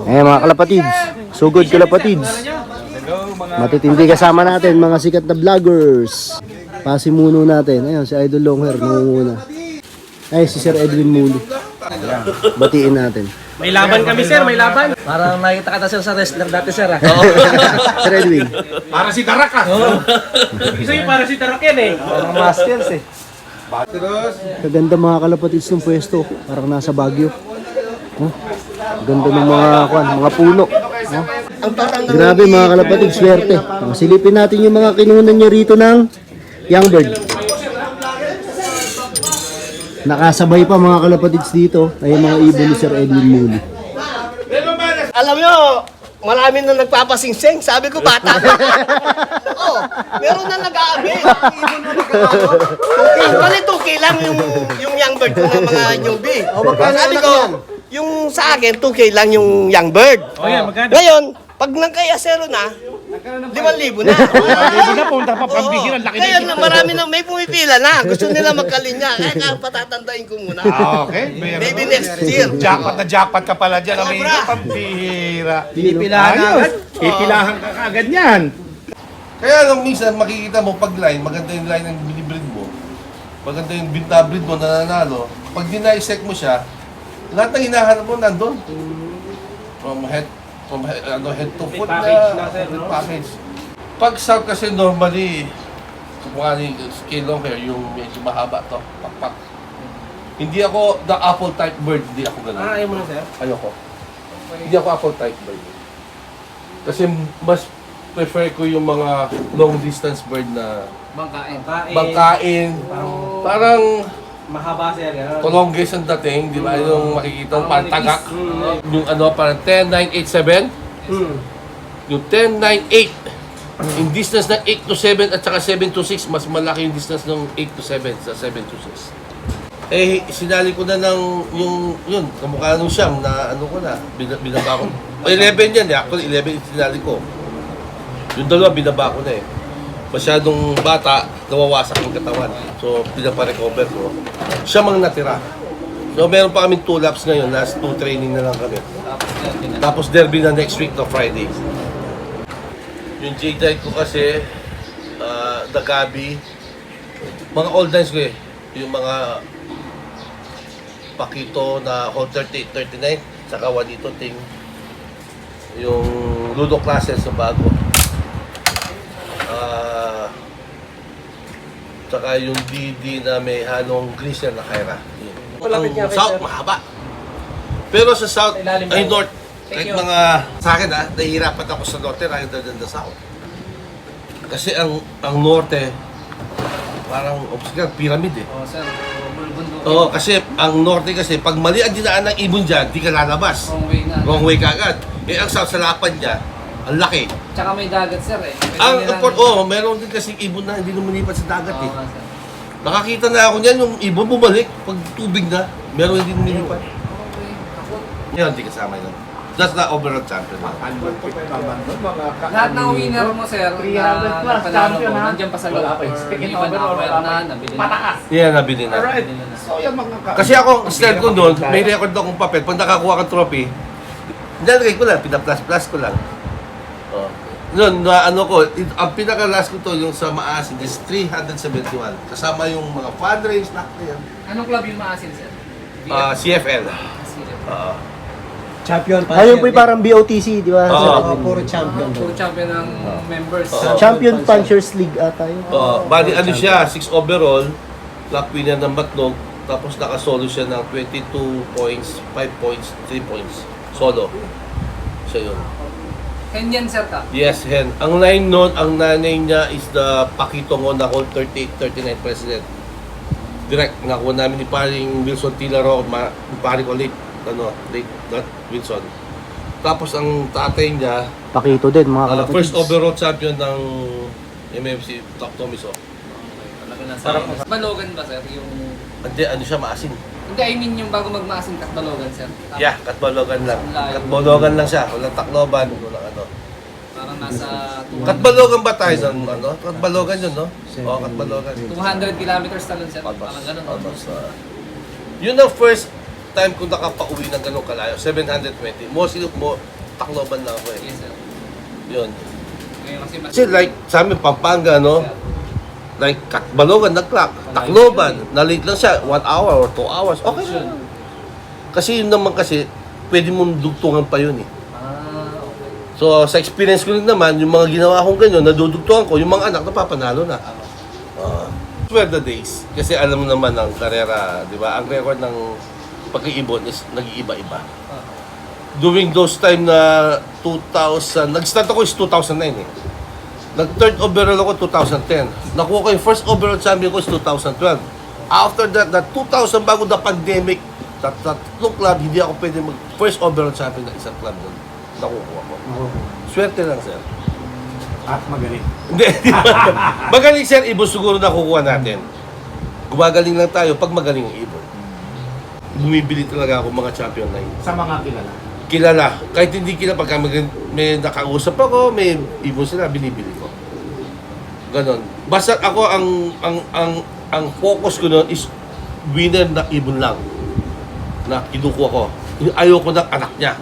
Eh mga kalapatids, so good kalapatids. Matitindi kasama natin mga sikat na vloggers. Pasimuno natin. Ayun si Idol Longhair nangunguna. Ay si Sir Edwin Muli. Batiin natin. May laban kami sir, may laban. Parang nakita ka sir sa wrestler dati sir ah. Sir Edwin. Para si Tarak ah. Isa yung para si Tarak yan eh. Parang masters eh. Kaganda mga kalapatids ng pwesto. Parang nasa Baguio. Oh, ganda ng mga puno. Oh. Grabe mga kalapatids, swerte. Silipin natin yung mga kinunan niya rito ng Young Bird. Nakasabay pa mga kalapatids dito ay mga ibon ni Sir Edwin Muli. Alam nyo, marami na nagpapasingsing. Sabi ko, bata pa. Oo, meron na nag-aabi. Actually, 2K lang yung young bird ko ng mga newbie. Sabi ko, yung sa akin, 2K lang yung young bird. Oh yan, magkano? Ngayon, pag nagkayasero na, 5,000 na. Hindi na punta pa pambihira, laki na Ngayon, marami na, may pumipila na. Gusto nila magkalinya. Kaya patatandain ko muna. Okay, Maybe next year. Jackpot na jackpot ka pala dyan, amigo. Sobra. Pambihira. Pipilahan agad. Pipilahan ka agad yan. Kaya lang minsan makikita mo pag line, maganda yung line ng binibreed mo. Maganda yung binabreed mo, nananalo. Pag dina-sec mo siya, lahat ng hinahanap mo nandun. From head to foot package na, sir, full no? package. Pag south kasi normally, kumukha ni scale long hair, yung medyo mahaba to, pakpak. Hindi ako the apple type bird, hindi ako ganun. Ayaw mo na sir? Ayoko. Hindi ako apple type bird. Kasi mas prefer ko yung mga long distance bird na bangkain. Parang Mahaba sir. Colonges ang dating, di ba? Yung makikita yung parang tagak. Yung parang 10-9-8-7. Yung 10-9-8. Yung distance ng 8 to 7 at saka 7 to 6, mas malaki yung distance ng 8 to 7 sa 7 to 6. Eh, sinali ko na ng yun, kamukha nung siyam na ko na, binaba ko. 11 yan eh, actually 11 sinali ko. Yung dalawa, binaba ko na eh. Masyadong bata, nawawasak yung katawan. So, pinaparecover ko. Siya mang natira. So, meron pa kaming 2 laps ngayon. Last 2 training na lang kami. Tapos derby na next week to Friday. Yung J-Dye ko kasi, the Gabi, mga old lines ko eh. Yung mga Pakito na Hold 38, 39, saka Juanito Ting. Yung Ludo classes na bago. Saka yung DD na may halong greaser na Kyra. Ang south, mahaba. Pero sa south, ay north, kahit mga, sa akin nahihirapan ako sa norte rather than the south. Kasi ang norte, parang obscure, pyramid eh. Oh sir, bulbundok. Oo, kasi ang norte kasi, pag mali ang dinaan ng ibon dyan, di ka lalabas. Wrong way na. Wrong way ka agad. Eh, ang south sa lapan niya, ang laki. Tsaka may dagat sir eh. Meron din kasing ibon na hindi lumilipat sa dagat eh. Oo, sir. Nakakita na ako niyan, yung ibon bumalik pag tubig na, meron hindi lumilipat. Okay, ako. Yan, hindi kasama yun. That's the overall champion. Lahat ng winner mo sir, na panalo mo, nandiyan pa sa loob. Hindi ba na-acquire na, nabili na. Yan, nabili na. Kasi ako, style ko doon, may record akong papel. Pag nakakuha kang trophy, nilalagay ko lang, pina-plus ko lang. Oh. Noon, ang pinaka-last ko to, yung sa Maasin, is 371. Kasama yung mga fundraise, lahat na yan. Anong club yung maasin sir? CFL. Champion pa. Ayun po yung parang BOTC, di ba? Oo. Puro champion. Puro champion ng members. Champion Punchers League ata yun. Bali, ano siya, 6 overall, lap winner ng Batlog, tapos nakasolo siya ng 22 points, 5 points, 3 points. Solo. Siya yun. Henyan sir ka? Yes, Hen. Ang line nun, ang nanay niya is the Pakitongo na Hold 38-39 president. Direct, nakuha namin ni paring Wilson Tilaro, pari ko late not Wilson. Tapos ang tatay niya, Pakito din mga kalapatids. first overall champion ng MMC, Top Tomiso. Sarap mo. Balogan ba sir? Yung... Hindi, ano siya, maasin. Hindi, I mean yung bago magmaasin Katbalogan sir. Yeah, Katbalogan lang. Layo. Katbalogan lang siya. Walang Tacloban, walang ano. Parang nasa 200, Katbalogan ba tayo ng ano? Katbalogan yun, no? Oo, Katbalogan. 200 kilometers talon sir. Parang ganun. Almost, yun ang first time ko nakapauwi ng ganong kalayo, 720. Mostly mo, Tacloban na ako eh. Yes, sir. Yun. Ngayon kasi Kasi like, sa amin, Pampanga, no? Like, Balogan, nag-clock. Tacloban, na-late lang siya, 1 hour or 2 hours. Okay lang. Kasi yun naman kasi, pwede mong dugtungan pa yun eh. okay. So, sa experience ko rin naman, yung mga ginawa kong ganyan, nadudugtungan ko, yung mga anak, napapanalo na. Were the days. Kasi alam mo naman ang karera, di ba? Ang record ng pag-iibon is nag-iiba-iba. During those time na 2000, nag-start ako is 2009 eh. Nag-third overall ako 2010. Nakuha ko yung first overall champion ko is 2012. After that 2000 bago the pandemic, tatlong club, hindi ako pwede mag-first overall champion ng isang club doon. Nakukuha ko. Swerte lang, sir. At magaling. Hindi. Magaling, sir, ibon siguro nakukuha natin. Gumagaling lang tayo pag magaling ang ibon. Bumibili talaga ako mga champion na yun. Sa mga kilala. Kilala. Kahit hindi kilala, pagka may nakausap ako, may ibon sila, binibili ko. Ganon. Basta ako, ang focus ko noon is winner na ibon lang. Na kinukuha ko. Ayoko ng anak niya.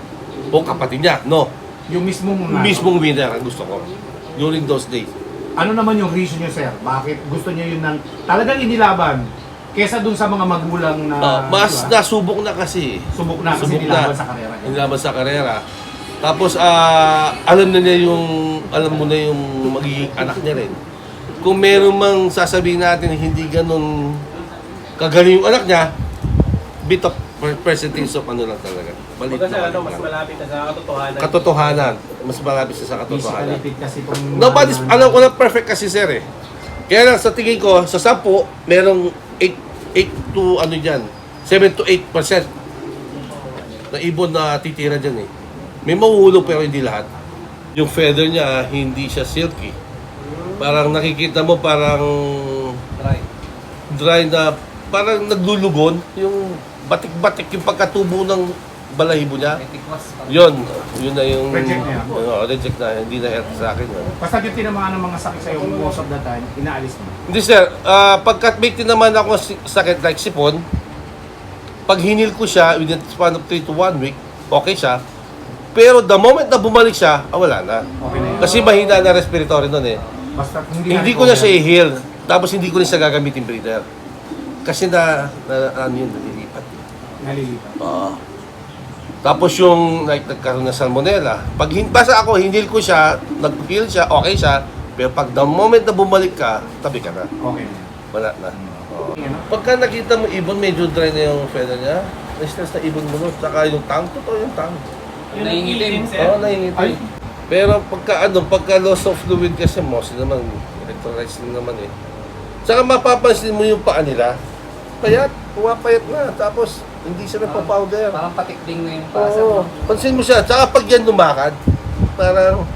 O kapatid niya. No. Yung mismong Mismong winner ang gusto ko. During those days. Ano naman yung reason niyo, sir? Bakit gusto niyo yun ng talagang inilaban kesa dun sa mga magulang na Mas diba? nasubok na kasi. Subok na kasi Subok nilaban na. sa karera niya. Nilaban sa karera. Tapos, alam na niya alam mo na yung magiging anak niya rin. Kung meron mang sasabihin natin hindi ganun kagaling yung anak niya, bit of percentage of ano lang talaga. Balit na mas malapit na sa katotohanan. katotohanan. Mas malapit sa katotohanan. Disqualified kasi kung Nobody's, alam ko na perfect kasi sir eh. Kaya lang sa tingin ko, sa 10, merong 8 to ano dyan, 7 to 8% na ibon na titira dyan eh. May mahuhulog pero hindi lahat. Yung feather niya, hindi siya silky. Parang nakikita mo parang dry na, parang naglulugon. Yung batik-batik yung pagkatubo ng balahibo niya. May tikwas pa. Yun na yung... Reject na yan. Reject na. Hindi na health sa akin. Yun. basta yung tinamaan ng mga sakit sa'yo most of the time, inaalis mo. Hindi sir, pagkat may tinaman ako sakit like sipon, pag hinil ko siya within the span of 3 to 1 week, okay siya. Pero the moment na bumalik siya, wala na. Okay na yun. Kasi mahina na respiratory nun eh. Basta Hindi ko na siya i-heal. Tapos hindi ko rin siya gagamitin breeder. Kasi ano yun, nalilipat. nalilipat. Tapos yung like, nagkaroon ng salmonella, basta ako, hinil ko siya, nag-heal siya, okay siya, pero pag the moment na bumalik ka, tabi ka na. Okay na. Wala na. Ano? Pagka nakita mo ibon, medyo dry na yung feather niya. Na-stress na ibon mo nun. Saka yung tang, totoo yung tang. Nangingitim. Oo, nahingiti. Pero pagka loss of fluid kasi mostly naman, electrolytes din naman eh. Saka mapapansin mo yung paa nila, payat, pumapayat na. Tapos, hindi siya nagpa-powder. Parang patikling na yung pasa. Oo, pansin mo siya. Saka pag yan lumakad, parang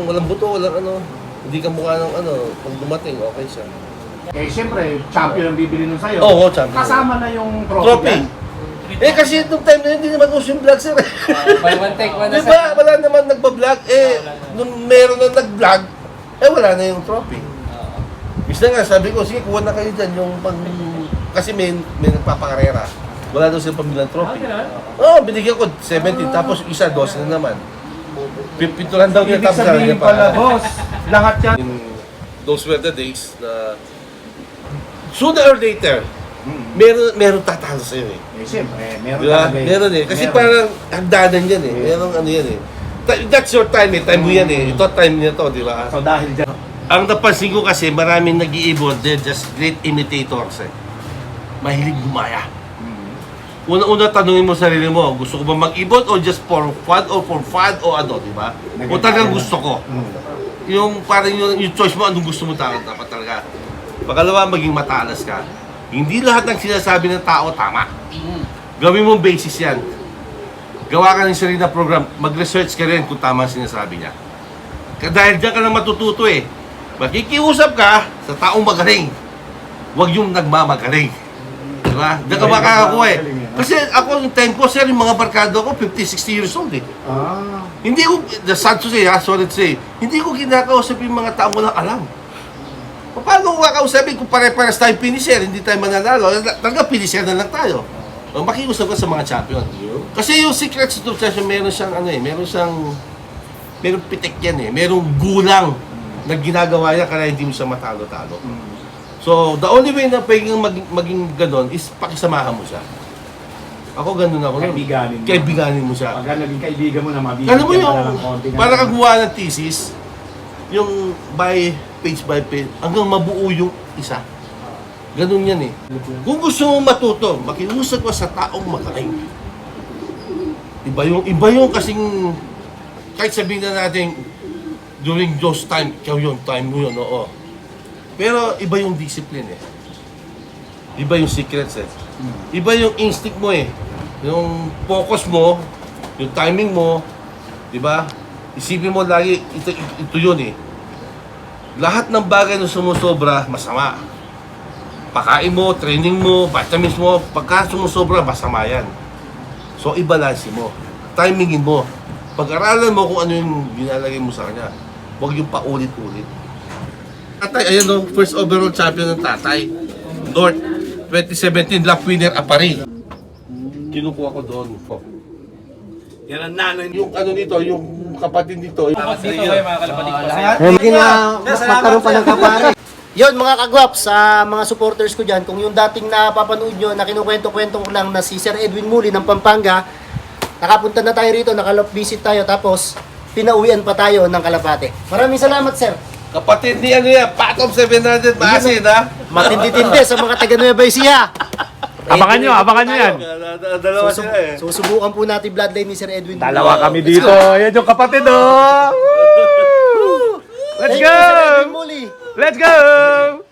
walang buto, walang ano. Hindi ka mukha ng ano, pag dumating, okay siya. Eh, siyempre, champion ang bibili nun sa'yo. Oo, champion. Kasama na yung trophy. Trophy. Eh kasi itong time na yun, hindi naman uso yung vlog sir. By one take, one Di ba? Wala naman nagpa-vlog. Eh, nung meron na nag-vlog, wala na yung trophy. Bisa nga, sabi ko, sige, kuha na kayo dyan yung pag... Kasi may nagpapakarera. Wala daw silang pamilang trophy. Oo, binigyan ko 17, tapos isa, 12 na naman. Pinturan daw niya, Ibig tapos sabihin pala, boss, lahat yan. In those were the days na sooner or later, meron tatalo sa'yo eh. Eh, siyempre, meron Diba? talaga eh. Meron eh. Kasi Meron. parang hagdanan yan eh. Meron ano yan eh. That's your time eh. Time mo yan eh. Ito time niya to, di ba? So, dahil dyan, Ang napansin ko kasi maraming nag-iibon, they're just great imitators eh. Mahilig gumaya. Una-una tanungin mo sarili mo, gusto ko ba mag-ibon o just for fun or for fun o ano, di ba? O talagang gusto ko. Yung parang yung choice mo, anong gusto mo dapat talaga. Pangalawa, maging matalas ka. Hindi lahat ng sinasabi ng tao tama. Gawin mong basis yan. Gawa ka ng sarili na program, mag-research ka rin kung tama ang sinasabi niya. Dahil dyan ka lang matututo eh. Makikiusap ka sa taong magaling. Huwag yung nagmamagaling. Diba? Diyan ka makakakuha eh. Kasi ako yung time ko, sir, yung mga barkado ko, 50, 60 years old eh. Hindi ko, the sad to say, sorry to say, hindi ko kinakausap yung mga taong walang alam. Paano ko kakausapin kung pare-pares tayong finisher, hindi tayo mananalo? Talaga finisher na lang tayo. Makiusap ka sa mga champion. Kasi yung secrets to success, meron siyang merong pitik yan eh. Merong gulang na ginagawa niya kaya hindi mo siya matalo-talo. So, the only way na pwedeng maging ganon is pakisamahan mo siya. Ako ganun ako. Kaibiganin mo. Kaibiganin mo siya. Pagka naging kaibigan mo na mabibigyan Alam mo yung, ka na ng konti nga. para kagawa ng thesis, yung by page, hanggang mabuo yung isa. Ganun yan eh. Kung gusto mo matuto, makiusap ka sa taong magaling. Iba yung kasing, kahit sabihin na natin, during those time, ikaw yung time mo yun, oo. Pero iba yung discipline eh. Iba yung secrets eh. Iba yung instinct mo eh. Yung focus mo, yung timing mo, di ba? Isipin mo lagi, ito yun eh. Lahat ng bagay na sumusobra, masama. Pakain mo, training mo, vitamins mo, pagka sumusobra, masama yan. So, i-balance mo. Timingin mo. Pag-aralan mo kung ano yung ginalagay mo sa kanya. Huwag yung paulit-ulit. Tatay, ayan o, first overall champion ng Tatay. North, 2017 lap winner, Apari. Kinukuha ko doon. Yan ang nanay. Yung ano nito, yung kapatid nito. Dito kayo mga kalapatid ko. Maging magkaroon pa ng kapare. Yun mga kagwap, sa mga supporters ko dyan, kung yung dating napapanood nyo na kinukwento-kwento ko lang na si Sir Edwin Muli ng Pampanga, nakapunta na tayo rito, visit tayo, tapos pinauwian pa tayo ng Kalapate. Maraming salamat, Sir. Kapatid ni ano yan, Patong 700 Basin ha? Matindi-tindi sa mga taga Nueva Ecija. Abangan nyo yan. Dalawa sila eh. Susubukan po natin bloodline ni Sir Edwin. Dalawa kami dito. Yan yung kapatid, oh. Let's Thank you, Sir go! Edwin Muli. Let's go!